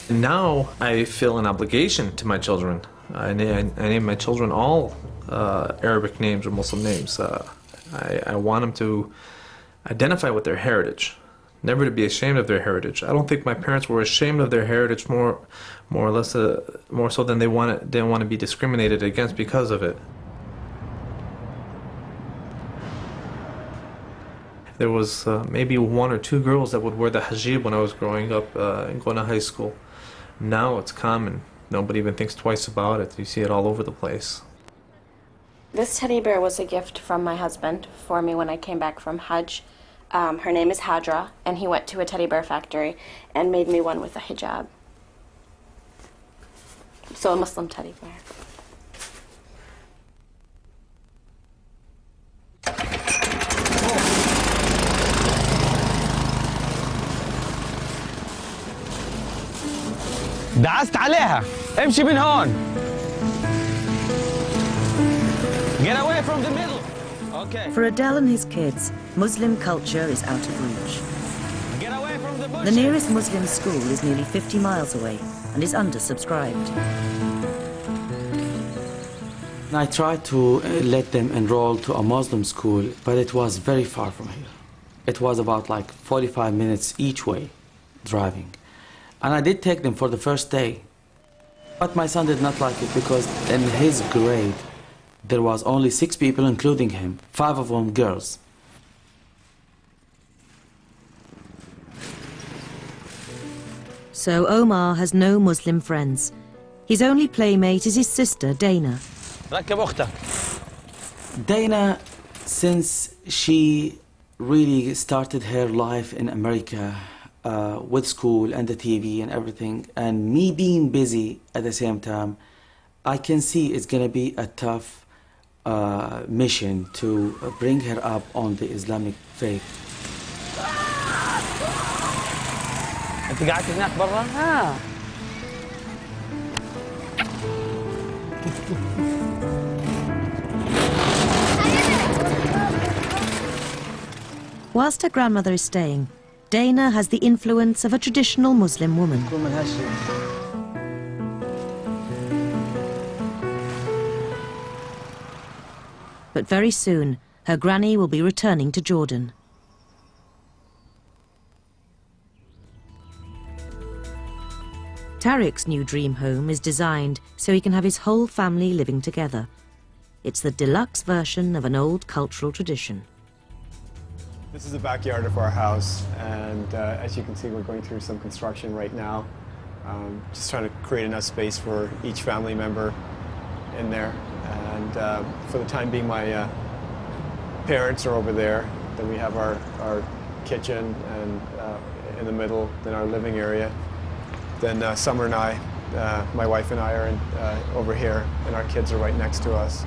Now I feel an obligation to my children. I name my children all Arabic names or Muslim names. I want them to identify with their heritage, never to be ashamed of their heritage. I don't think my parents were ashamed of their heritage more so than they didn't want to be discriminated against because of it. There was maybe 1 or 2 girls that would wear the hijab when I was growing up and going to high school. Now it's common. Nobody even thinks twice about it. You see it all over the place. This teddy bear was a gift from my husband for me when I came back from Hajj. Her name is Hadra, and he went to a teddy bear factory and made me one with a hijab. So a Muslim teddy bear. دعست عليها امشي من هون. Get away from the middle. Okay. For Adel and his kids, Muslim culture is out of reach. Get away from the bushes. The nearest Muslim school is nearly 50 miles away and is undersubscribed. I tried to let them enroll to a Muslim school, but it was very far from here. It was about like 45 minutes each way driving. And I did take them for the first day. But my son did not like it because in his grade, there was only 6 people, including him, 5 of them girls. So Omar has no Muslim friends. His only playmate is his sister, Dana. ركب أختك. Dana, since she really started her life in America, with school and the TV and everything, and me being busy at the same time, I can see it's going to be a tough mission to bring her up on the Islamic faith. أنت قاعد هناك برا؟ Whilst her grandmother is staying, Dana has the influence of a traditional Muslim woman. But very soon, her granny will be returning to Jordan. Tariq's new dream home is designed so he can have his whole family living together. It's the deluxe version of an old cultural tradition. This is the backyard of our house, and as you can see, we're going through some construction right now. Just trying to create enough space for each family member in there. And for the time being, my parents are over there. Then we have our kitchen and in the middle, then our living area. Then Summer and I, my wife and I are over here, and our kids are right next to us.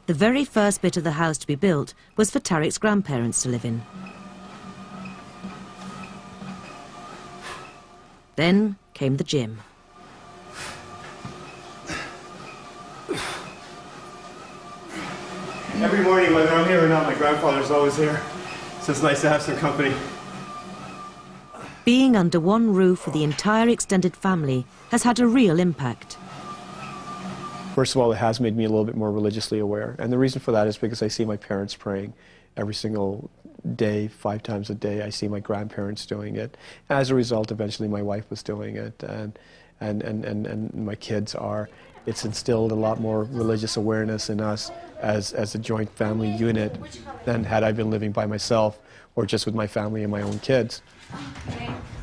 The very first bit of the house to be built was for Tariq's grandparents to live in. Then came the gym. Every morning, whether I'm here or not, my grandfather's always here. So it's nice to have some company. Being under one roof with the entire extended family has had a real impact. First of all, it has made me a little bit more religiously aware. And the reason for that is because I see my parents praying every single day, 5 times a day. I see my grandparents doing it. As a result, eventually my wife was doing it, and my kids are. It's instilled a lot more religious awareness in us as a joint family unit than had I been living by myself or just with my family and my own kids.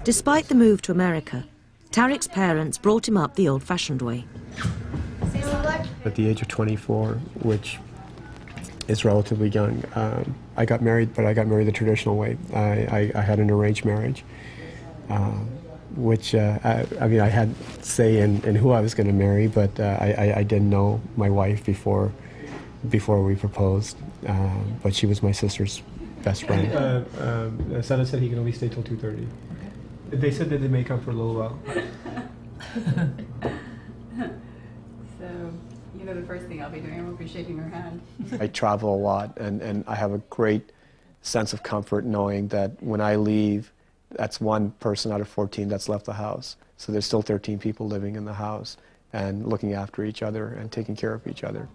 Despite the move to America, Tariq's parents brought him up the old-fashioned way. At the age of 24, which is relatively young, I got married, but I got married the traditional way. I had an arranged marriage, which, I mean, I had say in who I was going to marry, but I didn't know my wife before we proposed, but she was my sister's best friend. Sana said he can only stay till 2:30. They said that they may come for a little while. So, you know, the first thing I'll be doing, I won't be shaking her hand. I travel a lot, and I have a great sense of comfort knowing that when I leave, that's one person out of 14 that's left the house. So there's still 13 people living in the house and looking after each other and taking care of each other.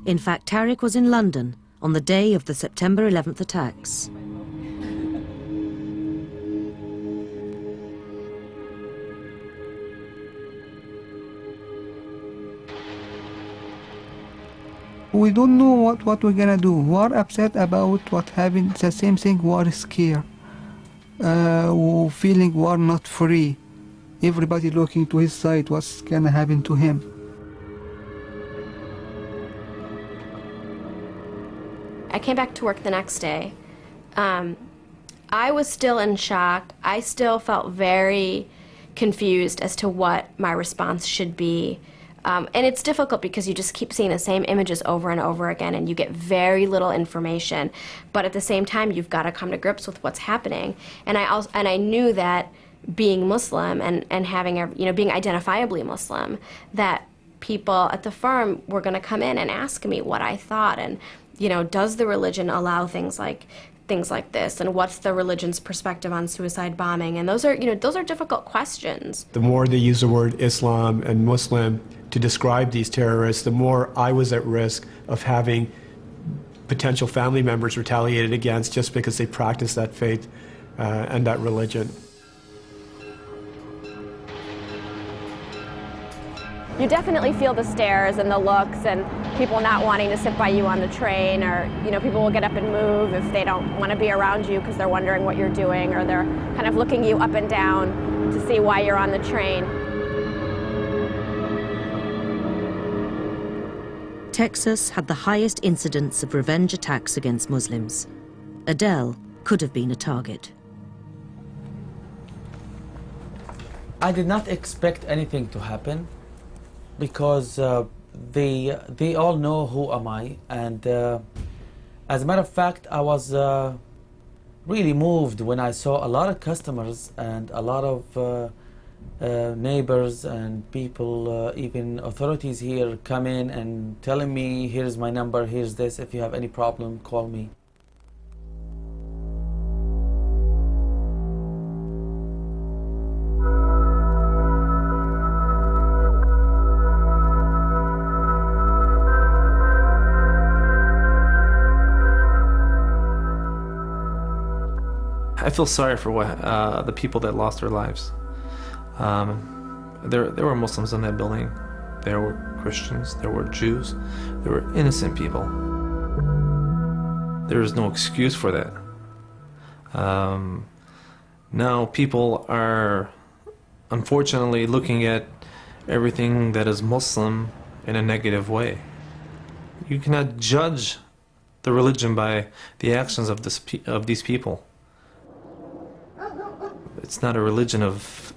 In fact, Tariq was in London on the day of the September 11th attacks. We don't know what we're gonna do. We are upset about what happened. The same thing, we are scared. We're feeling we are not free. Everybody looking to his side, what's gonna happen to him. I came back to work the next day. I was still in shock. I still felt very confused as to what my response should be. And it's difficult because you just keep seeing the same images over and over again, and you get very little information. But at the same time, you've got to come to grips with what's happening. And I knew that being Muslim and having being identifiably Muslim, that people at the firm were going to come in and ask me what I thought, and does the religion allow things like this, and what's the religion's perspective on suicide bombing? And those are difficult questions. The more they use the word Islam and Muslim to describe these terrorists, the more I was at risk of having potential family members retaliated against just because they practice that faith and that religion. You definitely feel the stares and the looks and people not wanting to sit by you on the train, or people will get up and move if they don't want to be around you because they're wondering what you're doing, or they're kind of looking you up and down to see why you're on the train. Texas had the highest incidence of revenge attacks against Muslims. Adele could have been a target. I did not expect anything to happen because they all know who am I, and as a matter of fact, I was really moved when I saw a lot of customers and a lot of neighbors and people, even authorities here, come in and telling me, here's my number, here's this, if you have any problem, call me. I feel sorry for the people that lost their lives. There were Muslims in that building. There were Christians. There were Jews. There were innocent people. There is no excuse for that. Now people are unfortunately looking at everything that is Muslim in a negative way. You cannot judge the religion by the actions of these people. It's not a religion of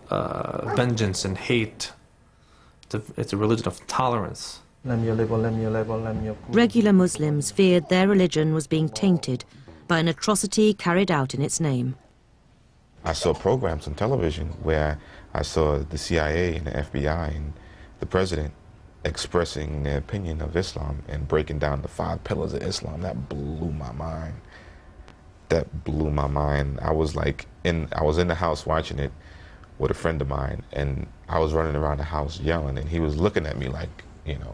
vengeance and hate. It's a religion of tolerance. Regular Muslims feared their religion was being tainted by an atrocity carried out in its name. I saw programs on television where I saw the CIA and the FBI and the president expressing their opinion of Islam and breaking down the 5 pillars of Islam. That blew my mind. That blew my mind. I was in the house watching it with a friend of mine, and I was running around the house yelling, and he was looking at me like,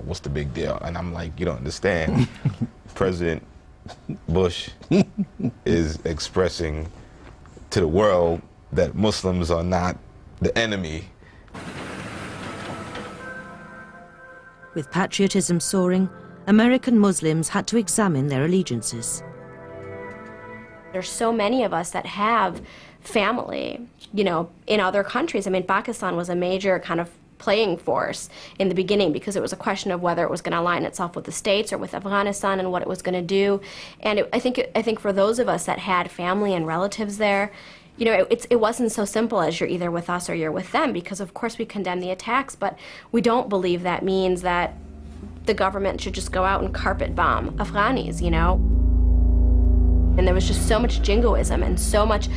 what's the big deal? And I'm like, you don't understand. President Bush is expressing to the world that Muslims are not the enemy. With patriotism soaring, American Muslims had to examine their allegiances. There's so many of us that have family, in other countries. I mean, Pakistan was a major kind of playing force in the beginning because it was a question of whether it was going to align itself with the States or with Afghanistan and what it was going to do. And I think for those of us that had family and relatives there, it wasn't so simple as you're either with us or you're with them, because of course we condemn the attacks, but we don't believe that means that the government should just go out and carpet bomb Afghanis, And there was just so much jingoism and so much,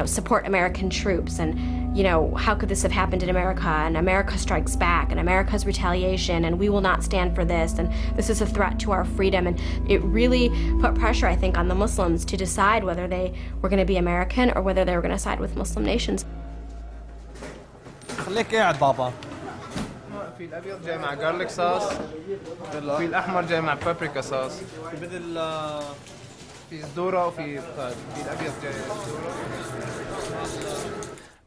support American troops. And you know, how could this have happened in America, and America strikes back, and America's retaliation, and we will not stand for this, and this is a threat to our freedom. And it really put pressure, I think, on the Muslims to decide whether they were going to be American or whether they were going to side with Muslim nations. خليك قاعد بابا. في الابيض جاي مع جارليك صوص، في الاحمر جاي مع بابريكا صوص، في صدوره وفي الابيض جاي صدوره.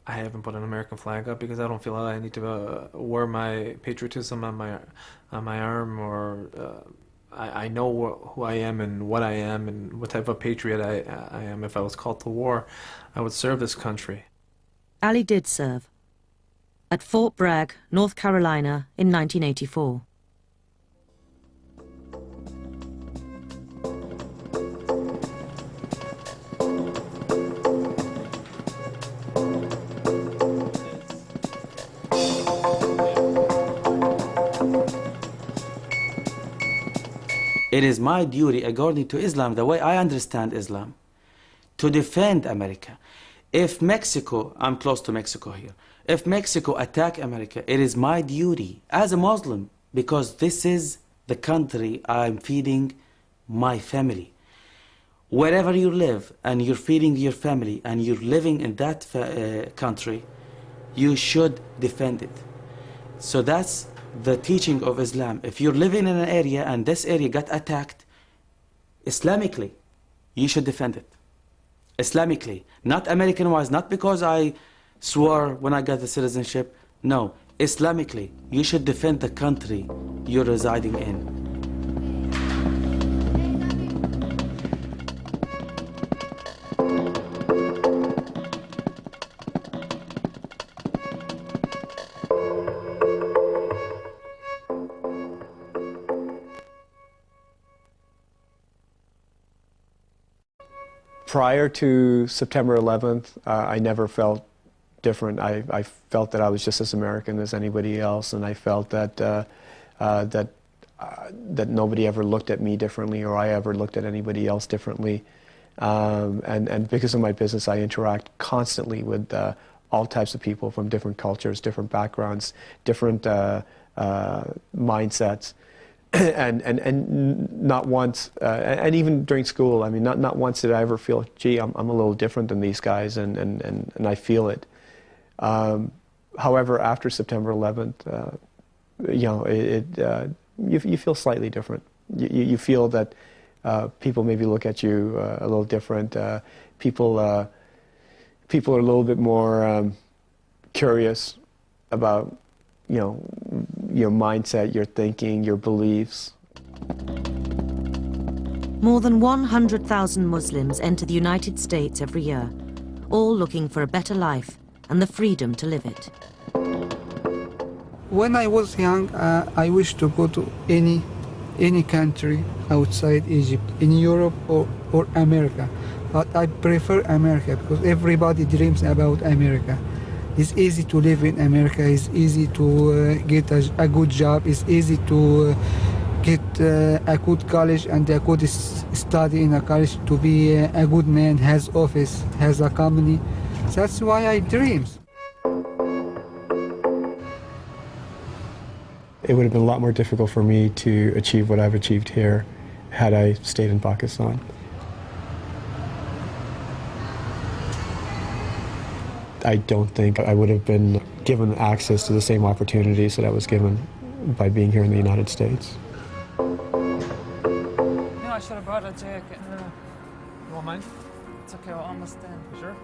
I haven't put an American flag up because I don't feel I need to wear my patriotism on my arm, or I know who I am and what I am and what type of patriot I am. If I was called to war, I would serve this country. Ali did serve at Fort Bragg, North Carolina in 1984. It is my duty, according to Islam, the way I understand Islam, to defend America. If Mexico, I'm close to Mexico here, if Mexico attack America, it is my duty as a Muslim, because this is the country I'm feeding my family. Wherever you live and you're feeding your family and you're living in that country, you should defend it. So that's the teaching of Islam. If you're living in an area and this area got attacked, Islamically, you should defend it. Islamically, not American-wise, not because I swore when I got the citizenship. No, Islamically, you should defend the country you're residing in. Prior to September 11th, I never felt different. I felt that I was just as American as anybody else, and I felt that that nobody ever looked at me differently, or I ever looked at anybody else differently. And because of my business, I interact constantly with all types of people from different cultures, different backgrounds, different mindsets. And not once, and even during school, I mean, not once did I ever feel, gee, I'm a little different than these guys, and I feel it. However, after September 11th, you know, you feel slightly different. You feel that people maybe look at you a little different. People are a little bit more curious about, you know, your mindset, your thinking, your beliefs. More than 100,000 Muslims enter the United States every year, all looking for a better life and the freedom to live it. When I was young, I wished to go to any country outside Egypt, in Europe or America. But I prefer America because everybody dreams about America. It's easy to live in America, it's easy to get a good job, it's easy to get a good college and a good study in a college, to be a good man, has office, has a company. That's why I dream. It would have been a lot more difficult for me to achieve what I've achieved here had I stayed in Pakistan. I don't think I would have been given access to the same opportunities that I was given by being here in the United States. You know, I should have brought a jacket. You want mine? It's okay, I'll understand. You sure?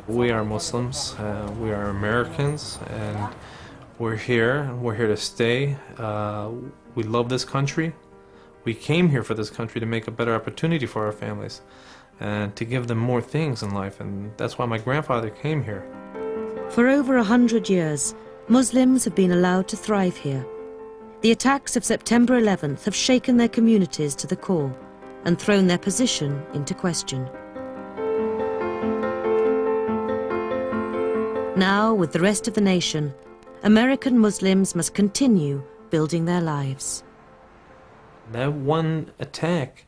We are Muslims, we are Americans, and we're here to stay. We love this country. We came here for this country to make a better opportunity for our families and to give them more things in life, and that's why my grandfather came here. For over 100 years, Muslims have been allowed to thrive here. The attacks of September 11th have shaken their communities to the core and thrown their position into question. Now, with the rest of the nation, American Muslims must continue building their lives. That one attack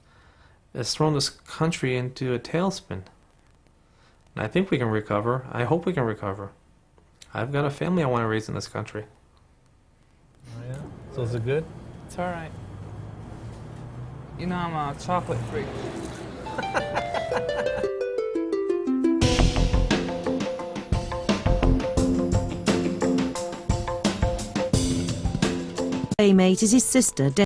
has thrown this country into a tailspin. And I think we can recover. I hope we can recover. I've got a family I want to raise in this country. Oh, yeah? So is it good? It's all right. You know, I'm a chocolate freak. Playmate is his sister,